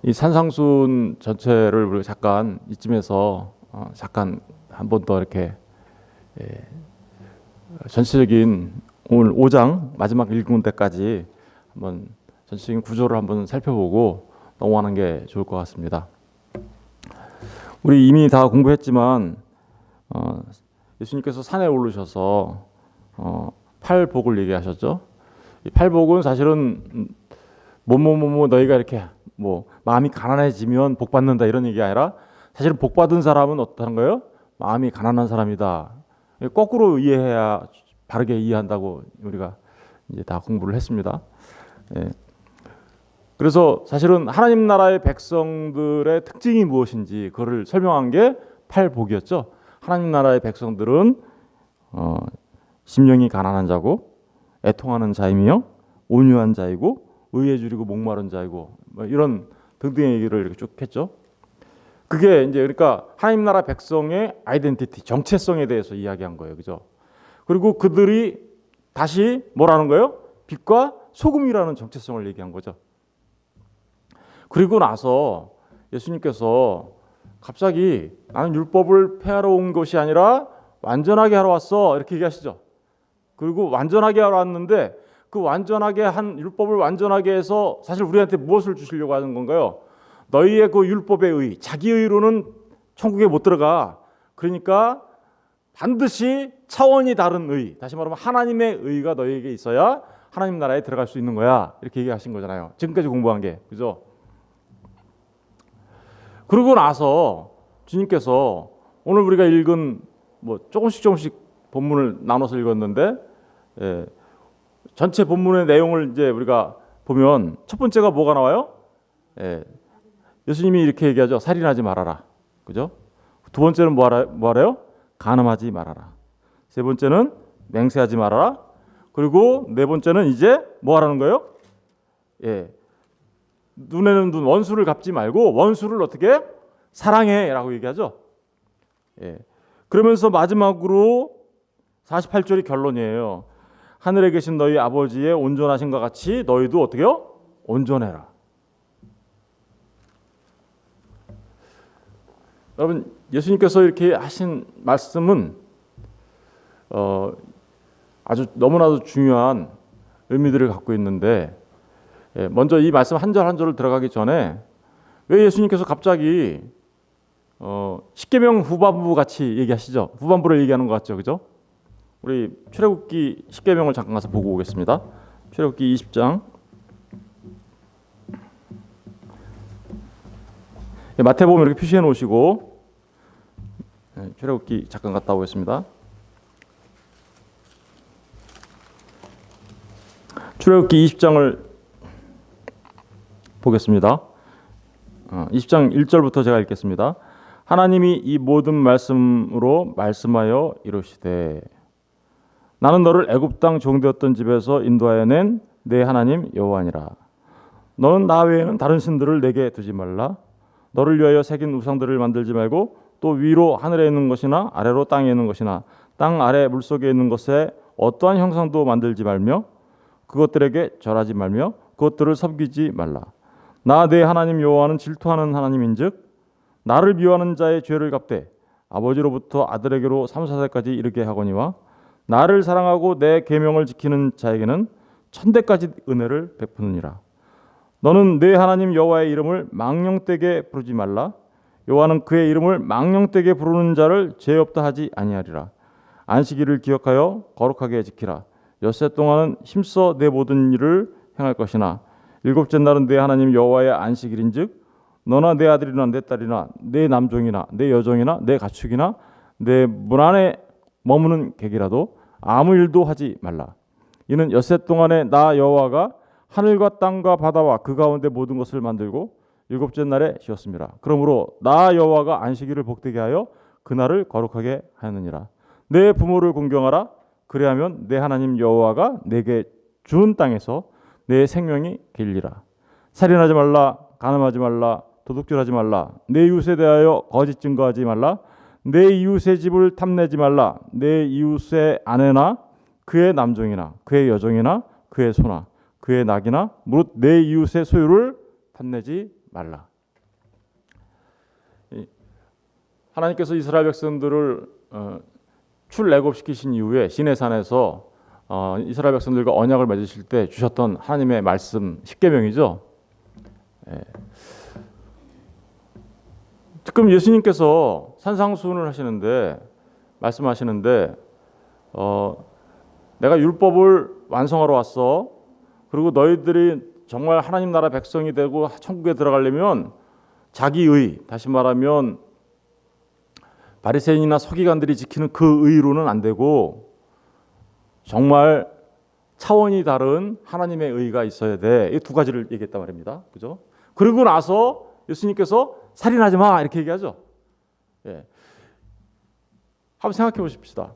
이 산상순 전체를 우리가 잠깐 이쯤에서 잠깐 한 번 더 이렇게 전체적인 오늘 5장 마지막 읽은 데까지 한번 전체적인 구조를 한번 살펴보고 넘어가는 게 좋을 것 같습니다. 우리 이미 다 공부했지만 예수님께서 산에 오르셔서 팔복을 얘기하셨죠. 이 팔복은 사실은 뭐뭐뭐뭐 너희가 이렇게 뭐 마음이 가난해지면 복 받는다 이런 얘기 아니라 사실은 복 받은 사람은 어떤 거예요? 마음이 가난한 사람이다. 거꾸로 이해해야 바르게 이해한다고 우리가 이제 다 공부를 했습니다. 예. 그래서 사실은 하나님 나라의 백성들의 특징이 무엇인지 그걸 설명한 게 팔복이었죠. 하나님 나라의 백성들은 심령이 가난한 자고 애통하는 자이며 온유한 자이고 의에 줄이고 목마른 자이고 뭐 이런 등등의 얘기를 이렇게 쭉 했죠. 그게 이제 그러니까 하나님 나라 백성의 아이덴티티, 정체성에 대해서 이야기한 거예요. 그죠? 그리고 그들이 다시 뭐라는 거예요? 빛과 소금이라는 정체성을 얘기한 거죠. 그리고 나서 예수님께서 갑자기 나는 율법을 폐하러 온 것이 아니라 완전하게 하러 왔어 이렇게 얘기하시죠. 그리고 완전하게 하러 왔는데 그 완전하게 한 율법을 완전하게 해서 사실 우리한테 무엇을 주시려고 하는 건가요? 너희의 그 율법의 의, 자기 의로는 천국에 못 들어가. 그러니까 반드시 차원이 다른 의, 다시 말하면 하나님의 의가 너희에게 있어야 하나님 나라에 들어갈 수 있는 거야. 이렇게 얘기하신 거잖아요. 지금까지 공부한 게, 그죠? 그러고 나서 주님께서 오늘 우리가 읽은 뭐 조금씩 본문을 나눠서 읽었는데 전체 본문의 내용을 이제 우리가 보면 첫 번째가 뭐가 나와요? 예수님이 이렇게 얘기하죠. 살인하지 말아라. 그죠? 두 번째는 뭐하래요? 간음하지 말아라. 세 번째는 맹세하지 말아라. 그리고 네 번째는 이제 뭐 하라는 거예요? 눈에는 눈, 원수를 갚지 말고 원수를 어떻게? 사랑해라고 얘기하죠. 그러면서 마지막으로 48절이 결론이에요. 하늘에 계신 너희 아버지의 온전하신과 같이 너희도 어떻게 해요? 온전해라. 여러분 예수님께서 이렇게 하신 말씀은 아주 너무나도 중요한 의미들을 갖고 있는데 먼저 이 말씀 한 절 한 절을 들어가기 전에 왜 예수님께서 갑자기 십계명 후반부 같이 얘기하시죠? 후반부를 얘기하는 것 같죠, 그죠? 우리 출애굽기 십계명을 잠깐 가서 보고 오겠습니다. 출애굽기 20장. 마태복음 이렇게 표시해 놓으시고 출애굽기 잠깐 갔다 오겠습니다. 출애굽기 20장을 보겠습니다. 20장 1절부터 제가 읽겠습니다. 하나님이 이 모든 말씀으로 말씀하여 이르시되 나는 너를 애굽 땅 종되었던 집에서 인도하여 낸 내 하나님 여호와니라. 너는 나 외에는 다른 신들을 내게 두지 말라. 너를 위하여 새긴 우상들을 만들지 말고 또 위로 하늘에 있는 것이나 아래로 땅에 있는 것이나 땅 아래 물속에 있는 것에 어떠한 형상도 만들지 말며 그것들에게 절하지 말며 그것들을 섬기지 말라. 나 내 하나님 여호와는 질투하는 하나님인즉 나를 미워하는 자의 죄를 갚되 아버지로부터 아들에게로 3, 4세까지 이르게 하거니와 나를 사랑하고 내 계명을 지키는 자에게는 천대까지 은혜를 베푸느니라. 너는 내 하나님 여호와의 이름을 망령되게 부르지 말라. 여호와는 그의 이름을 망령되게 부르는 자를 죄 없다 하지 아니하리라. 안식일을 기억하여 거룩하게 지키라. 엿새 동안은 힘써 내 모든 일을 행할 것이나 일곱째 날은 내 하나님 여호와의 안식일인즉 너나 내 아들이나 내 딸이나 내 남종이나 내 여종이나 내 가축이나 내 문 안에 머무는 객이라도 아무 일도 하지 말라. 이는 엿새 동안에 나 여호와가 하늘과 땅과 바다와 그 가운데 모든 것을 만들고 일곱째 날에 쉬었습니다. 그러므로 나 여호와가 안식일을 복되게 하여 그날을 거룩하게 하느니라. 내 부모를 공경하라. 그래야면 내 하나님 여호와가 내게 준 땅에서 내 생명이 길리라. 살인하지 말라. 간음하지 말라. 도둑질하지 말라. 내 이웃에 대하여 거짓 증거하지 말라. 내 이웃의 집을 탐내지 말라. 내 이웃의 아내나 그의 남종이나 그의 여종이나 그의 소나 그의 낙이나 무릇 내 이웃의 소유를 탐내지 말라. 하나님께서 이스라엘 백성들을 출애굽시키신 이후에 시내산에서 이스라엘 백성들과 언약을 맺으실 때 주셨던 하나님의 말씀 10계명이죠. 지금 예수님께서 산상수훈을 하시는데 말씀하시는데 내가 율법을 완성하러 왔어. 그리고 너희들이 정말 하나님 나라 백성이 되고 천국에 들어가려면 자기의, 다시 말하면 바리새인이나 서기관들이 지키는 그 의로는 안 되고 정말 차원이 다른 하나님의 의가 있어야 돼. 이 두 가지를 얘기했단 말입니다. 그죠? 그리고 나서 예수님께서 살인하지 마 이렇게 얘기하죠. 한번 생각해 보십시다.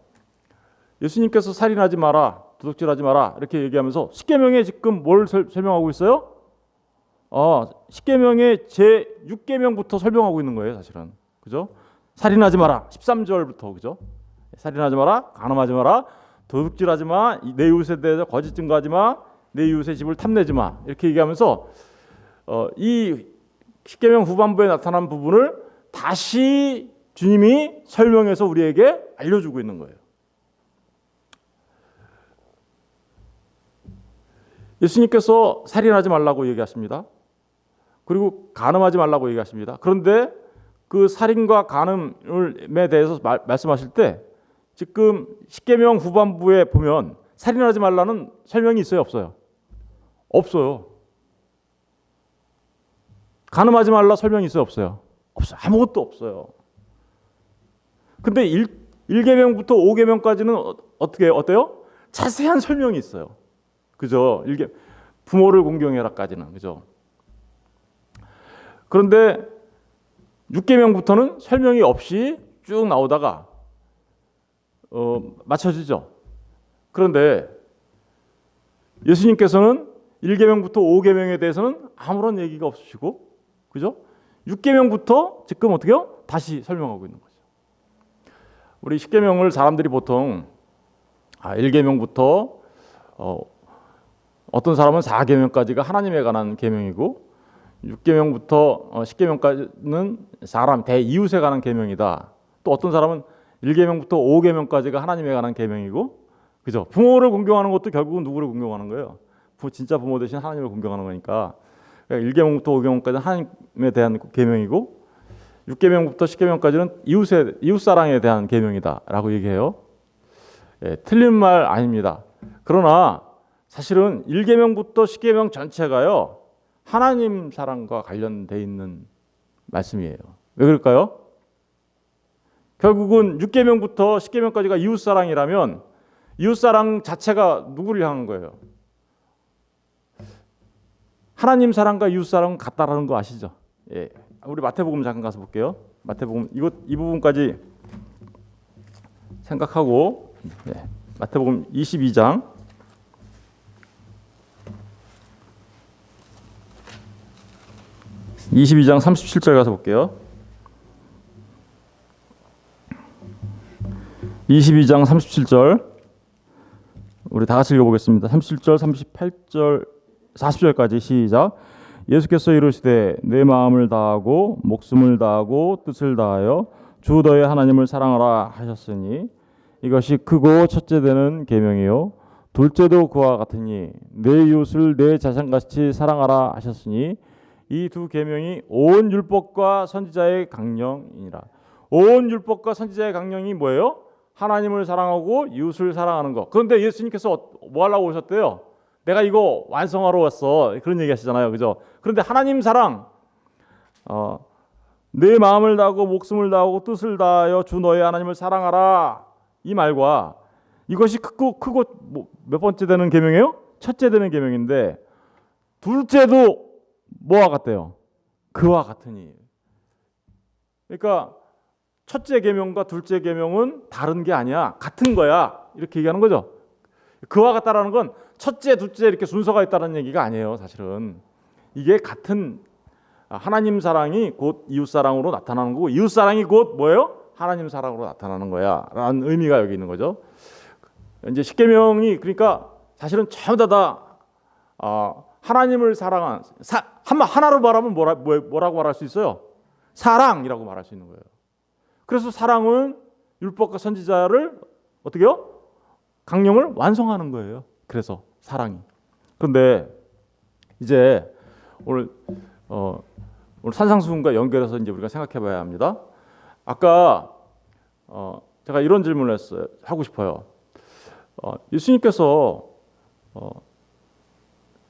예수님께서 살인하지 마라, 도둑질하지 마라 이렇게 얘기하면서 십계명에 지금 뭘 설명하고 있어요? 십계명의 제 6계명부터 설명하고 있는 거예요, 사실은. 그죠? 살인하지 마라. 13절부터 그죠? 살인하지 마라, 간음하지 마라, 도둑질하지 마, 내 이웃에 대해서 거짓 증거하지 마, 내 이웃의 집을 탐내지 마 이렇게 얘기하면서 이 십계명 후반부에 나타난 부분을 다시 주님이 설명해서 우리에게 알려주고 있는 거예요. 예수님께서 살인하지 말라고 얘기하십니다. 그리고 간음하지 말라고 얘기하십니다. 그런데 그 살인과 간음에 대해서 말씀하실 때 지금 십계명 후반부에 보면 살인하지 말라는 설명이 있어요, 없어요? 없어요. 간음하지 말라 설명이 있어요, 없어요? 없어요. 아무것도 없어요. 근데 1계명부터 5계명까지는 어때요? 자세한 설명이 있어요. 그죠? 부모를 공경해라까지는. 그죠? 그런데 6계명부터는 설명이 없이 쭉 나오다가 맞춰지죠. 그런데 예수님께서는 1계명부터 5계명에 대해서는 아무런 얘기가 없으시고, 그죠? 6계명부터 지금 어떻게요? 다시 설명하고 있는 거죠. 우리 10계명을 사람들이 보통 1계명부터 어떤 사람은 4계명까지가 하나님에 관한 계명이고 6계명부터 10계명까지는 사람 이웃에 관한 계명이다. 또 어떤 사람은 1계명부터 5계명까지가 하나님에 관한 계명이고, 그죠? 부모를 공경하는 것도 결국은 누구를 공경하는 거예요? 진짜 부모 대신 하나님을 공경하는 거니까 1계명부터 5계명까지는 하나님에 대한 계명이고 6계명부터 10계명까지는 이웃 사랑에 대한 계명이다라고 얘기해요. 틀린 말 아닙니다. 그러나 사실은 1계명부터 10계명 전체가요 하나님 사랑과 관련돼 있는 말씀이에요. 왜 그럴까요? 결국은 6계명부터 10계명까지가 이웃 사랑이라면 이웃 사랑 자체가 누구를 향한 거예요? 하나님 사랑과 이웃 사랑은 같다라는 거 아시죠? 우리 마태복음 잠깐 가서 볼게요. 마태복음 이 부분까지 생각하고 마태복음 22장 37절 가서 볼게요. 22장 37절 우리 다 같이 읽어보겠습니다. 37절, 38절, 40절까지 시작. 예수께서 이르시되 내 마음을 다하고 목숨을 다하고 뜻을 다하여 주 너의 하나님을 사랑하라 하셨으니 이것이 크고 첫째 되는 계명이요 둘째도 그와 같으니 내 이웃을 내 자신같이 사랑하라 하셨으니 이 두 계명이 온 율법과 선지자의 강령이니라. 온 율법과 선지자의 강령이 뭐예요? 하나님을 사랑하고 이웃을 사랑하는 것. 그런데 예수님께서 뭐 하려고 오셨대요? 내가 이거 완성하러 왔어. 그런 얘기 하시잖아요. 그죠? 그런데 하나님 사랑, 내 마음을 다하고 목숨을 다하고 뜻을 다하여 주 너의 하나님을 사랑하라. 이 말과 이것이 크고 몇 번째 되는 계명이에요? 첫째 되는 계명인데 둘째도 뭐와 같대요? 그와 같으니. 그러니까 첫째 계명과 둘째 계명은 다른 게 아니야. 같은 거야. 이렇게 얘기하는 거죠. 그와 같다라는 건 첫째, 둘째 이렇게 순서가 있다는 얘기가 아니에요. 사실은 이게 같은 하나님 사랑이 곧 이웃 사랑으로 나타나는 거고 이웃 사랑이 곧 뭐예요? 하나님 사랑으로 나타나는 거야라는 의미가 여기 있는 거죠. 이제 십계명이 그러니까 사실은 전부 다 하나님을 사랑한 하나로 말하면 뭐라고 말할 수 있어요? 사랑이라고 말할 수 있는 거예요. 그래서 사랑은 율법과 선지자를 어떻게요? 강령을 완성하는 거예요. 그래서 사랑이. 그런데 이제 오늘 산상수훈과 연결해서 이제 우리가 생각해봐야 합니다. 아까 제가 이런 질문을 하고 싶어요. 예수님께서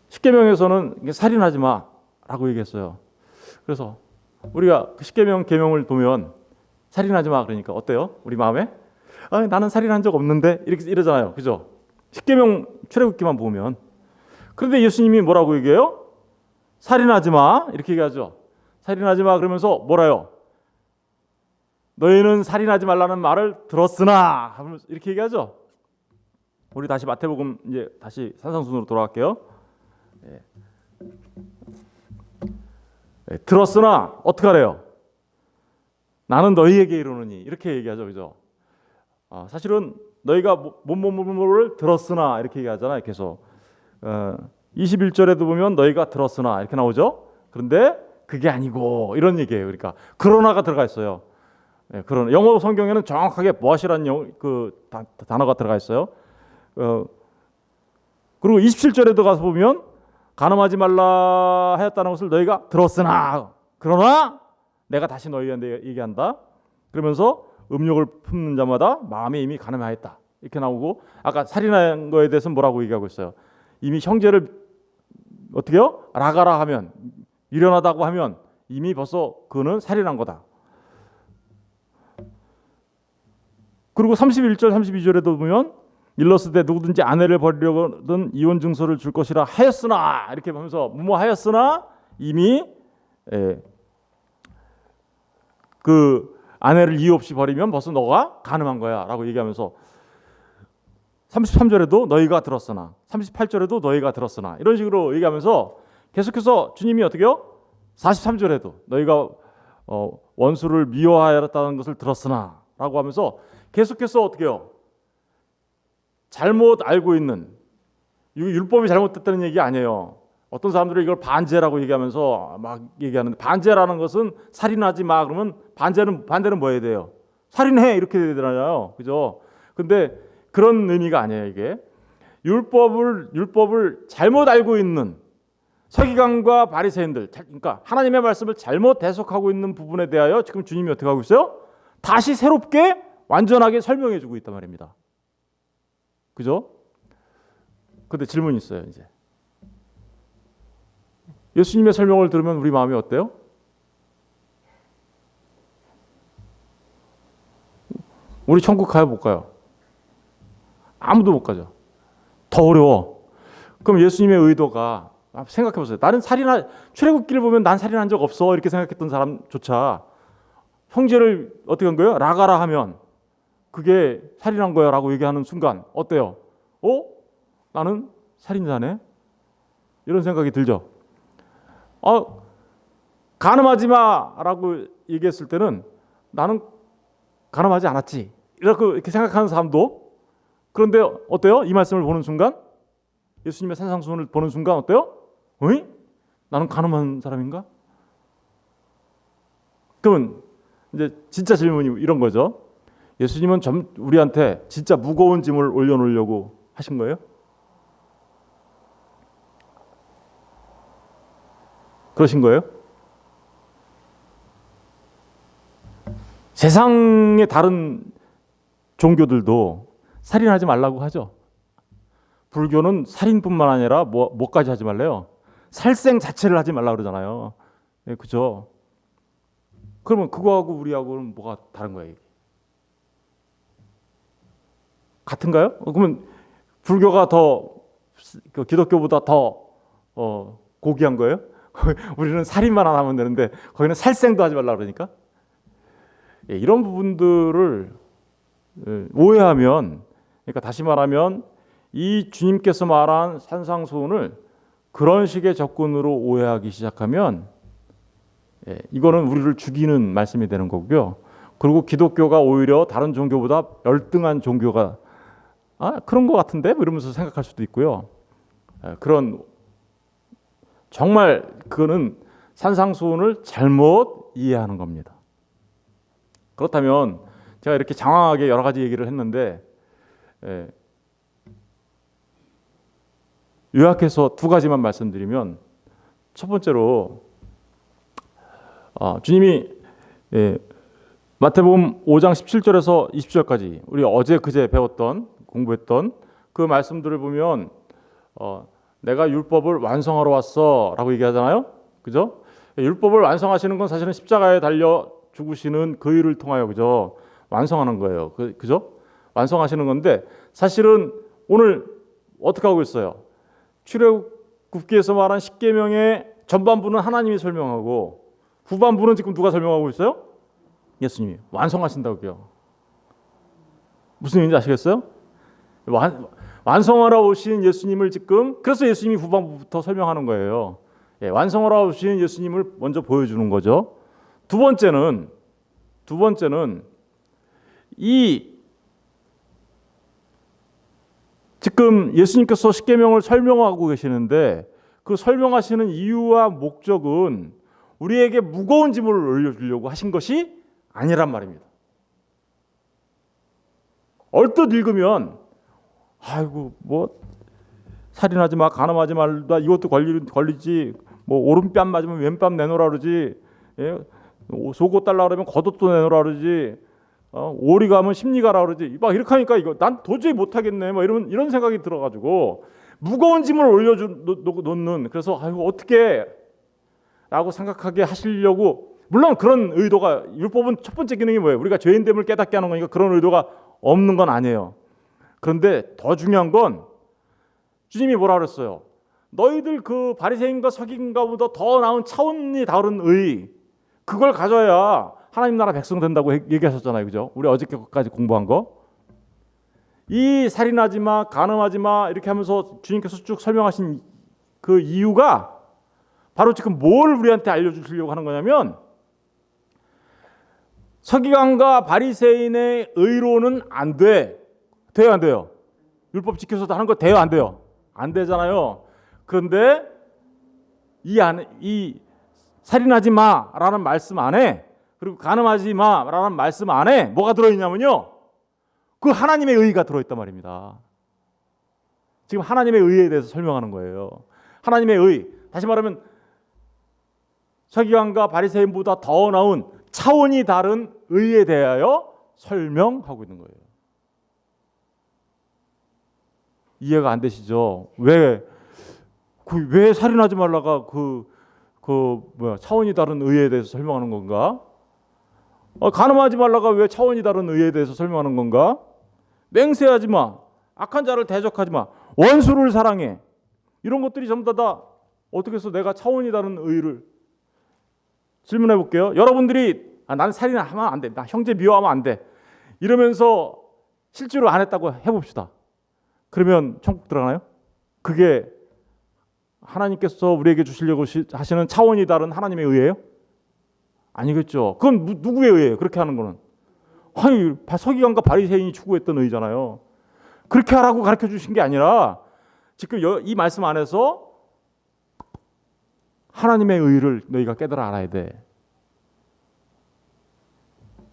십계명에서는 살인하지 마라고 얘기했어요. 그래서 우리가 그 십계명 계명을 보면 살인하지 마 그러니까 어때요? 우리 마음에? 나는 살인한 적 없는데 이렇게 이러잖아요. 그죠? 십계명 출애굽기만 보면. 그런데 예수님이 뭐라고 얘기해요? 살인하지 마 이렇게 얘기하죠. 살인하지 마 그러면서 뭐라요? 너희는 살인하지 말라는 말을 들었으나 하면서 이렇게 얘기하죠. 우리 다시 마태복음 이제 다시 산상순으로 돌아갈게요. 들었으나 어떻게 하래요? 나는 너희에게 이르노니 이렇게 얘기하죠, 그죠? 사실은 너희가 뭐를 들었으나 이렇게 얘기하잖아요. 계속 21절에도 보면 너희가 들었으나 이렇게 나오죠. 그런데 그게 아니고 이런 얘기예요. 그러니까 그러나가 들어가 있어요. 그런 영어 성경에는 정확하게 무엇이라는 그 단어가 들어가 있어요. 그리고 27절에도 가서 보면 간음하지 말라 하였다는 것을 너희가 들었으나 그러나 내가 다시 너희한테 얘기한다. 그러면서 음욕을 품는 자마다 마음에 이미 간음하였다. 이렇게 나오고 아까 살인한 거에 대해서는 뭐라고 얘기하고 있어요. 이미 형제를 어떻게요? 라가라 하면 유련하다고 하면 이미 벌써 그는 살인한 거다. 그리고 31절 32절에도 보면 일러스되 누구든지 아내를 버리려거든 이혼 증서를 줄 것이라 하였으나 이렇게 보면서 뭐뭐 하였으나 이미 그 아내를 이유 없이 버리면 벌써 너가 간음한 거야 라고 얘기하면서 33절에도 너희가 들었으나 38절에도 너희가 들었으나 이런 식으로 얘기하면서 계속해서 주님이 어떻게요? 43절에도 너희가 원수를 미워하였다는 것을 들었으나 라고 하면서 계속해서 어떻게요? 잘못 알고 있는 율법이 잘못됐다는 얘기 아니에요. 어떤 사람들은 이걸 반제라고 얘기하면서 막 얘기하는데 반제라는 것은 살인하지 마 그러면 반대는 뭐 해야 돼요? 살인해 이렇게 되잖아요. 그죠? 근데 그런 의미가 아니에요. 이게 율법을 잘못 알고 있는 서기관과 바리새인들, 그러니까 하나님의 말씀을 잘못 해석하고 있는 부분에 대하여 지금 주님이 어떻게 하고 있어요? 다시 새롭게 완전하게 설명해주고 있단 말입니다. 그죠? 근데 질문이 있어요. 이제 예수님의 설명을 들으면 우리 마음이 어때요? 우리 천국 가요, 못 가요? 아무도 못 가죠. 더 어려워. 그럼 예수님의 의도가 생각해 보세요. 나는 출애굽기를 보면 난 살인한 적 없어 이렇게 생각했던 사람조차 형제를 어떻게 한 거예요? 라가라 하면 그게 살인한 거야 라고 얘기하는 순간 어때요? 나는 살인자네? 이런 생각이 들죠. 간음하지 마라고 얘기했을 때는 나는 간음하지 않았지 이렇게 생각하는 사람도 그런데 어때요? 이 말씀을 보는 순간 예수님의 산상수훈을 보는 순간 어때요? 어이? 나는 간음한 사람인가? 그러면 이제 진짜 질문이 이런 거죠. 예수님은 우리한테 진짜 무거운 짐을 올려놓으려고 하신 거예요? 그러신 거예요? 세상의 다른 종교들도 살인하지 말라고 하죠. 불교는 살인뿐만 아니라 뭐까지 하지 말래요? 살생 자체를 하지 말라고 그러잖아요. 네, 그죠? 그러면 그거하고 우리하고는 뭐가 다른 거예요? 같은가요? 그러면 불교가 더 기독교보다 더 고귀한 거예요? 우리는 살인만 안 하면 되는데 거기는 살생도 하지 말라고 그러니까? 이런 부분들을 오해하면, 그러니까 다시 말하면 이 주님께서 말한 산상수훈을 그런 식의 접근으로 오해하기 시작하면 이거는 우리를 죽이는 말씀이 되는 거고요. 그리고 기독교가 오히려 다른 종교보다 열등한 종교가 그런 것 같은데? 이러면서 생각할 수도 있고요. 그런 정말 그거는 산상수훈을 잘못 이해하는 겁니다. 그렇다면 제가 이렇게 장황하게 여러 가지 얘기를 했는데 요약해서 두 가지만 말씀드리면, 첫 번째로 주님이 마태복음 5장 17절에서 20절까지 우리 어제 그제 배웠던 공부했던 그 말씀들을 보면 내가 율법을 완성하러 왔어 라고 얘기하잖아요. 그죠? 율법을 완성하시는 건 사실은 십자가에 달려 죽으시는 그 일을 통하여 그죠? 완성하는 거예요. 그죠? 완성하시는 건데, 사실은 오늘 어떻게 하고 있어요? 출애굽기에서 말한 십계명의 전반부는 하나님이 설명하고 후반부는 지금 누가 설명하고 있어요? 예수님이 완성하신다고요. 무슨 의미인지 아시겠어요? 완성하러 오신 예수님을 지금, 그래서 예수님이 후반부부터 설명하는 거예요. 완성하러 오신 예수님을 먼저 보여주는 거죠. 두 번째는 이 지금 예수님께서 십계명을 설명하고 계시는데, 그 설명하시는 이유와 목적은 우리에게 무거운 짐을 올려주려고 하신 것이 아니란 말입니다. 얼뜻 읽으면 아이고 뭐 살인하지 마, 간음하지 말다, 이것도 걸리지, 뭐 오른뺨 맞으면 왼뺨 내놓으라 그러지, 속옷 달라 그러면 겉옷도 내놓으라 그러지, 오리 가면 심리 가라 그러지, 막 이렇게 하니까 이거 난 도저히 못하겠네, 뭐 이런 생각이 들어가지고 무거운 짐을 올려놓는, 그래서 아이고 어떻게 라고 생각하게 하시려고, 물론 그런 의도가, 율법은 첫 번째 기능이 뭐예요? 우리가 죄인됨을 깨닫게 하는 거니까 그런 의도가 없는 건 아니에요. 그런데 더 중요한 건 주님이 뭐라 그랬어요? 너희들 그 바리새인과 서기관보다 더 나은 차원이 다른 의, 그걸 가져야 하나님 나라 백성 된다고 얘기하셨잖아요. 그죠? 우리 어저께까지 공부한 거. 이 살인하지 마, 간음하지 마 이렇게 하면서 주님께서 쭉 설명하신 그 이유가 바로 지금 뭘 우리한테 알려주시려고 하는 거냐면, 서기관과 바리새인의 의로는 안 돼. 돼요, 안 돼요? 율법 지켜서도 하는 거 돼요, 안 돼요? 안 되잖아요. 그런데 이 살인하지 마라는 말씀 안에, 그리고 간음하지 마라는 말씀 안에 뭐가 들어있냐면요, 그 하나님의 의가 들어있단 말입니다. 지금 하나님의 의에 대해서 설명하는 거예요. 하나님의 의, 다시 말하면 서기관과 바리새인보다 더 나은 차원이 다른 의에 대하여 설명하고 있는 거예요. 이해가 안 되시죠? 왜 살인하지 말라가 차원이 다른 의에 대해서 설명하는 건가? 간음하지 말라가 왜 차원이 다른 의에 대해서 설명하는 건가? 맹세하지 마, 악한 자를 대적하지 마, 원수를 사랑해, 이런 것들이 전부 다 어떻게 해서 내가 차원이 다른 의를, 질문해 볼게요. 여러분들이 나는 살인하면 안 돼, 나 형제 미워하면 안 돼, 이러면서 실제로 안 했다고 해봅시다. 그러면 천국 들어가나요? 그게 하나님께서 우리에게 주시려고 하시는 차원이 다른 하나님의 의예요? 아니겠죠. 그건 누구의 의예요? 그렇게 하는 거는 서기관과 바리새인이 추구했던 의잖아요. 그렇게 하라고 가르쳐 주신 게 아니라 지금 이 말씀 안에서 하나님의 의를 너희가 깨달아 알아야 돼.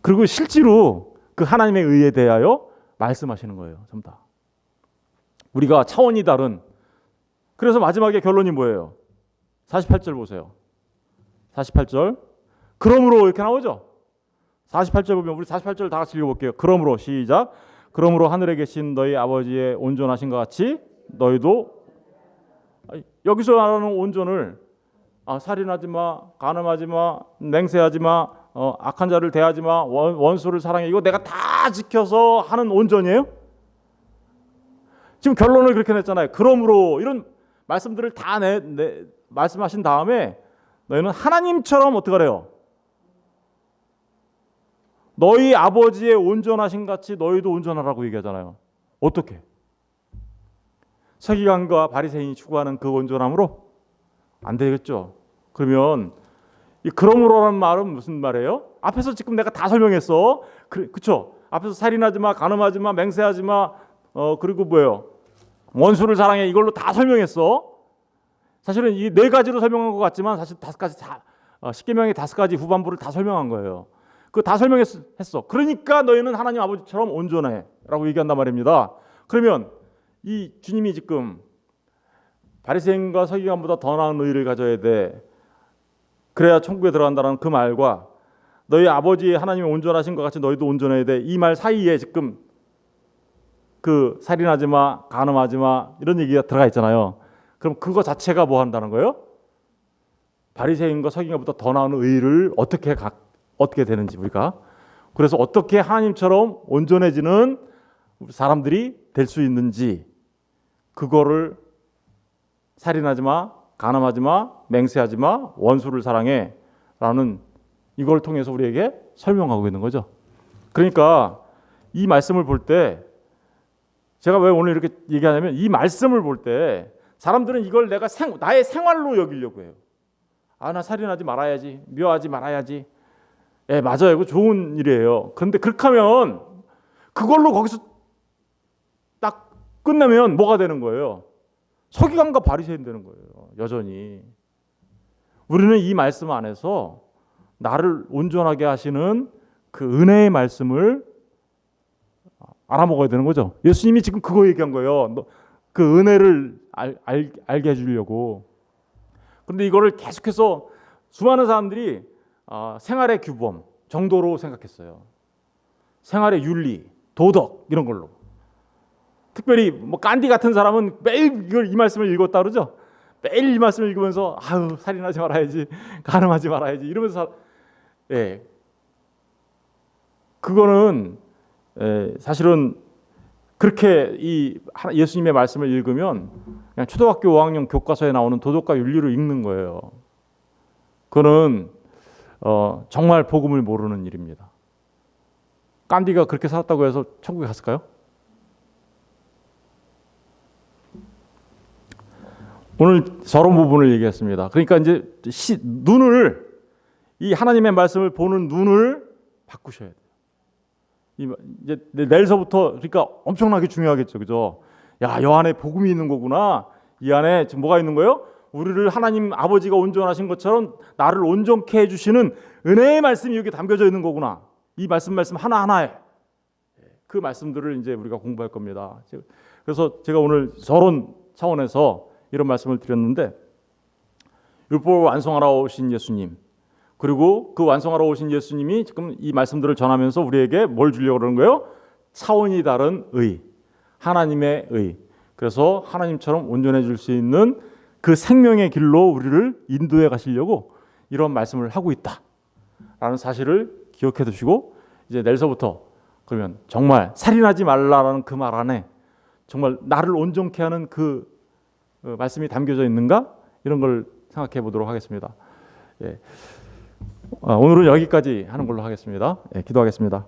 그리고 실제로 그 하나님의 의에 대하여 말씀하시는 거예요. 전부 다. 우리가 차원이 다른, 그래서 마지막에 결론이 뭐예요? 48절 보세요. 48절. 그러므로 이렇게 나오죠. 48절 보면 우리 48절 다 같이 읽어볼게요. 그러므로 시작. 그러므로 하늘에 계신 너희 아버지의 온전하신 것 같이 너희도, 여기서 말하는 온전을 살인하지 마, 간음하지 마, 맹세하지 마, 악한 자를 대하지 마, 원수를 사랑해, 이거 내가 다 지켜서 하는 온전이에요? 지금 결론을 그렇게 냈잖아요. 그러므로 이런 말씀들을 다 말씀하신 다음에 너희는 하나님처럼 어떻게 하래요? 너희 아버지의 온전하신 같이 너희도 온전하라고 얘기하잖아요. 어떻게? 서기관과 바리새인이 추구하는 그 온전함으로? 안 되겠죠. 그러면 이 그러므로라는 말은 무슨 말이에요? 앞에서 지금 내가 다 설명했어. 그렇죠? 앞에서 살인하지 마, 간음하지 마, 맹세하지 마, 그리고 뭐예요? 원수를 사랑해, 이걸로 다 설명했어. 사실은 이 네 가지로 설명한 것 같지만 사실 5가지 다 10계명의 5가지 후반부를 다 설명한 거예요. 그거 다 설명했어. 그러니까 너희는 하나님 아버지처럼 온전해라고 얘기한단 말입니다. 그러면 이 주님이 지금 바리새인과 서기관보다 더 나은 의를 가져야 돼. 그래야 천국에 들어간다는 그 말과 너희 아버지 하나님이 온전하신 것 같이 너희도 온전해야 돼. 이 말 사이에 지금 그 살인하지 마, 간음하지 마 이런 얘기가 들어가 있잖아요. 그럼 그거 자체가 뭐 한다는 거예요? 바리새인과 서기관보다 더 나은 의를 어떻게 되는지 우리가 그래서 어떻게 하나님처럼 온전해지는 사람들이 될 수 있는지 그거를 살인하지 마, 간음하지 마, 맹세하지 마, 원수를 사랑해 라는 이걸 통해서 우리에게 설명하고 있는 거죠. 그러니까 이 말씀을 볼 때 제가 왜 오늘 이렇게 얘기하냐면 이 말씀을 볼 때 사람들은 이걸 내가 나의 생활로 여기려고 해요. 나 살인하지 말아야지, 미워하지 말아야지. 예, 맞아요. 이거 좋은 일이에요. 그런데 그렇게 하면 그걸로 거기서 딱 끝내면 뭐가 되는 거예요? 서기관과 바리새인 되는 거예요. 여전히. 우리는 이 말씀 안에서 나를 온전하게 하시는 그 은혜의 말씀을 알아먹어야 되는 거죠. 예수님이 지금 그거 얘기한 거예요. 그 은혜를 알게 해주려고. 그런데 이거를 계속해서 수많은 사람들이 생활의 규범 정도로 생각했어요. 생활의 윤리, 도덕 이런 걸로. 특별히 뭐 간디 같은 사람은 매일 이 말씀을 읽었다 그러죠. 매일 이 말씀을 읽으면서 살인하지 말아야지, 간음하지 말아야지 이러면서 그거는 사실은 그렇게 이 예수님의 말씀을 읽으면 그냥 초등학교 5학년 교과서에 나오는 도덕과 윤리를 읽는 거예요. 그거는 정말 복음을 모르는 일입니다. 간디가 그렇게 살았다고 해서 천국에 갔을까요? 오늘 저런 부분을 얘기했습니다. 그러니까 이제 이 하나님의 말씀을 보는 눈을 바꾸셔야 돼요. 이제 내일서부터 그러니까 엄청나게 중요하겠죠, 그죠? 야, 요 안에 복음이 있는 거구나. 이 안에 지금 뭐가 있는 거예요? 우리를 하나님 아버지가 온전하신 것처럼 나를 온전케 해주시는 은혜의 말씀이 여기 담겨져 있는 거구나. 이 말씀 하나 하나에 그 말씀들을 이제 우리가 공부할 겁니다. 그래서 제가 오늘 저런 차원에서 이런 말씀을 드렸는데 율법을 완성하러 오신 예수님 그리고 그 완성하러 오신 예수님이 지금 이 말씀들을 전하면서 우리에게 뭘 주려고 그러는 거예요? 차원이 다른 의, 하나님의 의. 그래서 하나님처럼 온전해질 수 있는 그 생명의 길로 우리를 인도해 가시려고 이런 말씀을 하고 있다라는 사실을 기억해 두시고 이제 내일서부터 그러면 정말 살인하지 말라라는 그 말 안에 정말 나를 온전케 하는 그 말씀이 담겨져 있는가? 이런 걸 생각해 보도록 하겠습니다. 오늘은 여기까지 하는 걸로 하겠습니다. 기도하겠습니다.